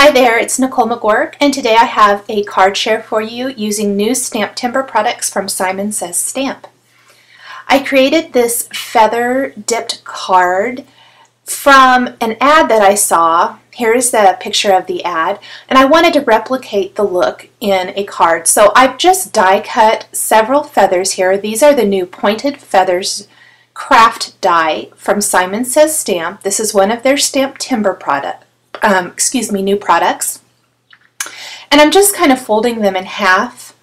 Hi there, it's Nichol Magouirk, and today I have a card share for you using new STAMPtember products from Simon Says Stamp. I created this feather dipped card from an ad that I saw. Here's the picture of the ad, and I wanted to replicate the look in a card. So I've just die cut several feathers here. These are the new Pointed Feathers craft die from Simon Says Stamp. This is one of their STAMPtember new products. And I'm just kind of folding them in half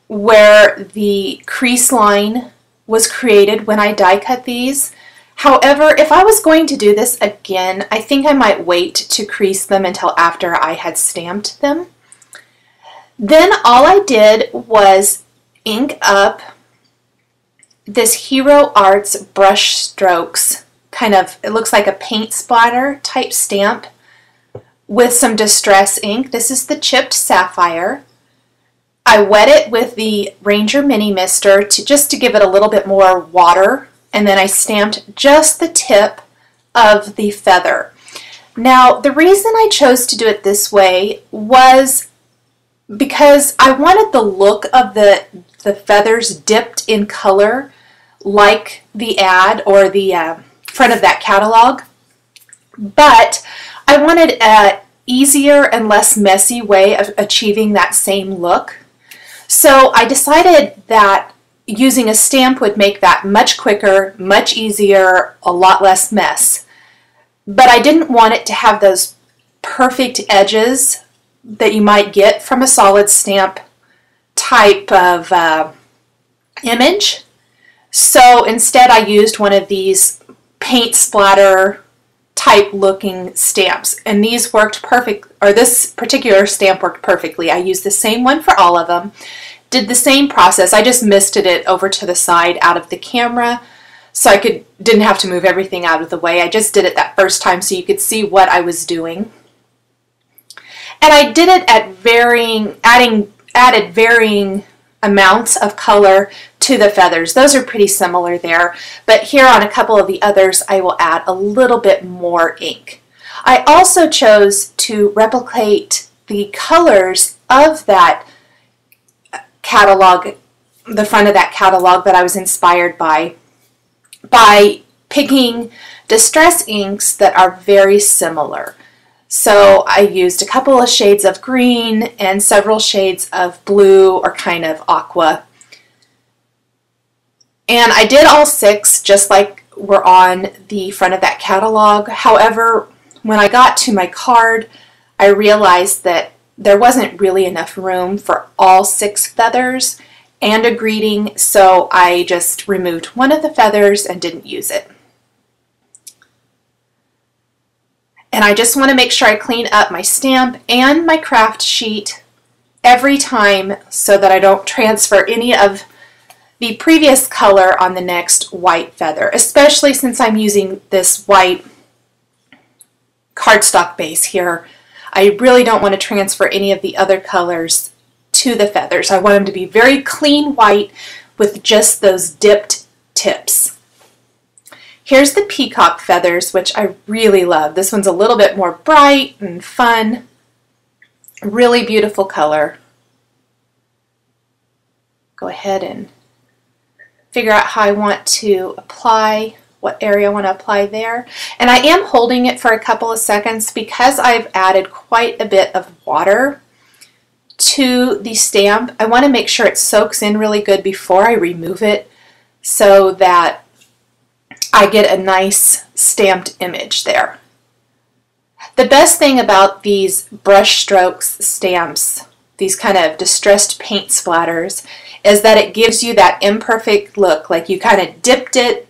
where the crease line was created when I die cut these. However, if I was going to do this again, I think I might wait to crease them until after I had stamped them. Then all I did was ink up this Hero Arts brush strokes, kind of, it looks like a paint splatter type stamp with some distress ink. This is the chipped sapphire. I wet it with the Ranger Mini Mister just to give it a little bit more water, and then I stamped just the tip of the feather. Now, the reason I chose to do it this way was because I wanted the look of the feathers dipped in color like the ad or the front of that catalog, but I wanted an easier and less messy way of achieving that same look. So I decided that using a stamp would make that much quicker, much easier, a lot less mess. But I didn't want it to have those perfect edges that you might get from a solid stamp type of image. So instead I used one of these paint splatter type looking stamps, and these worked perfect, or this particular stamp worked perfectly. I used the same one for all of them, did the same process. I just misted it over to the side out of the camera so I didn't have to move everything out of the way. I just did it that first time so you could see what I was doing. And I did it at added varying amounts of color to the feathers. Those are pretty similar there, but here on a couple of the others I will add a little bit more ink. I also chose to replicate the colors of that catalog, the front of that catalog that I was inspired by picking distress inks that are very similar. So I used a couple of shades of green and several shades of blue or kind of aqua. And I did all 6 just like were on the front of that catalog. However, when I got to my card, I realized that there wasn't really enough room for all 6 feathers and a greeting, so I just removed one of the feathers and didn't use it. And I just want to make sure I clean up my stamp and my craft sheet every time so that I don't transfer any of the previous color on the next white feather, especially since I'm using this white cardstock base here. I really don't want to transfer any of the other colors to the feathers. I want them to be very clean white with just those dipped tips. Here's the peacock feathers, which I really love. This one's a little bit more bright and fun. Really beautiful color. Go ahead and figure out how I want to apply, what area I want to apply there. And I am holding it for a couple of seconds because I've added quite a bit of water to the stamp. I want to make sure it soaks in really good before I remove it so that I get a nice stamped image there. The best thing about these brush strokes stamps, these kind of distressed paint splatters, is that it gives you that imperfect look, like you kind of dipped it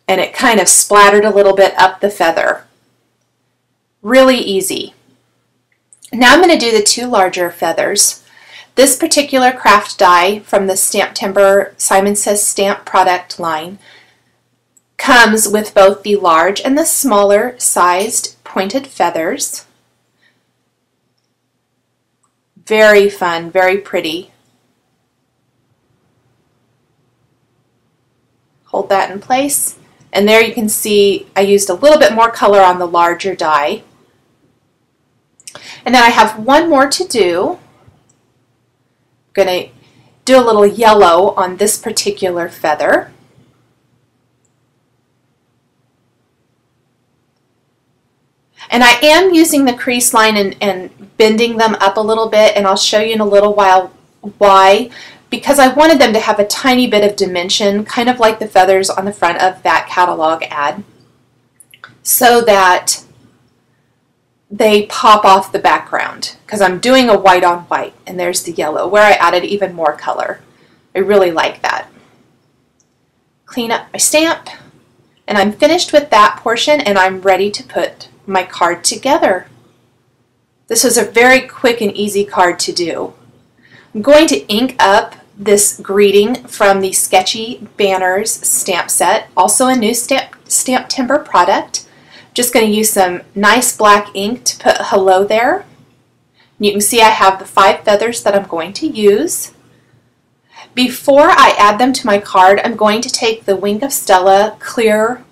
and it kind of splattered a little bit up the feather. Really easy. Now I'm going to do the 2 larger feathers. This particular craft die from the STAMPtember Simon Says Stamp product line comes with both the large and the smaller sized pointed feathers. Very fun, very pretty. Hold that in place, and there you can see I used a little bit more color on the larger die. And then I have one more to do. I'm going to do a little yellow on this particular feather. And I am using the crease line and bending them up a little bit, and I'll show you in a little while why. Because I wanted them to have a tiny bit of dimension, kind of like the feathers on the front of that catalog ad, so that they pop off the background, because I'm doing a white on white, and there's the yellow where I added even more color. I really like that. Clean up my stamp, and I'm finished with that portion, and I'm ready to put my card together. This was a very quick and easy card to do. I'm going to ink up this greeting from the Sketchy Banners stamp set, also a new STAMPtember product. I'm just going to use some nice black ink to put hello there. You can see I have the 5 feathers that I'm going to use. Before I add them to my card, I'm going to take the Wing of Stella clear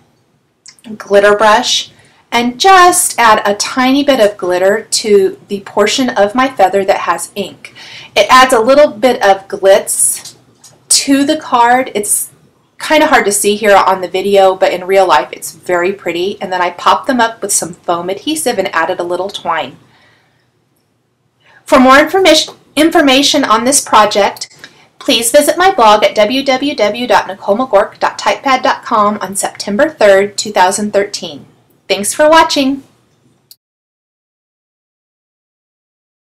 glitter brush and just add a tiny bit of glitter to the portion of my feather that has ink. It adds a little bit of glitz to the card. It's kind of hard to see here on the video, but in real life it's very pretty. And then I popped them up with some foam adhesive and added a little twine. For more information on this project, please visit my blog at www.nicholmagouirk.typepad.com on September 3rd, 2013. Thanks for watching.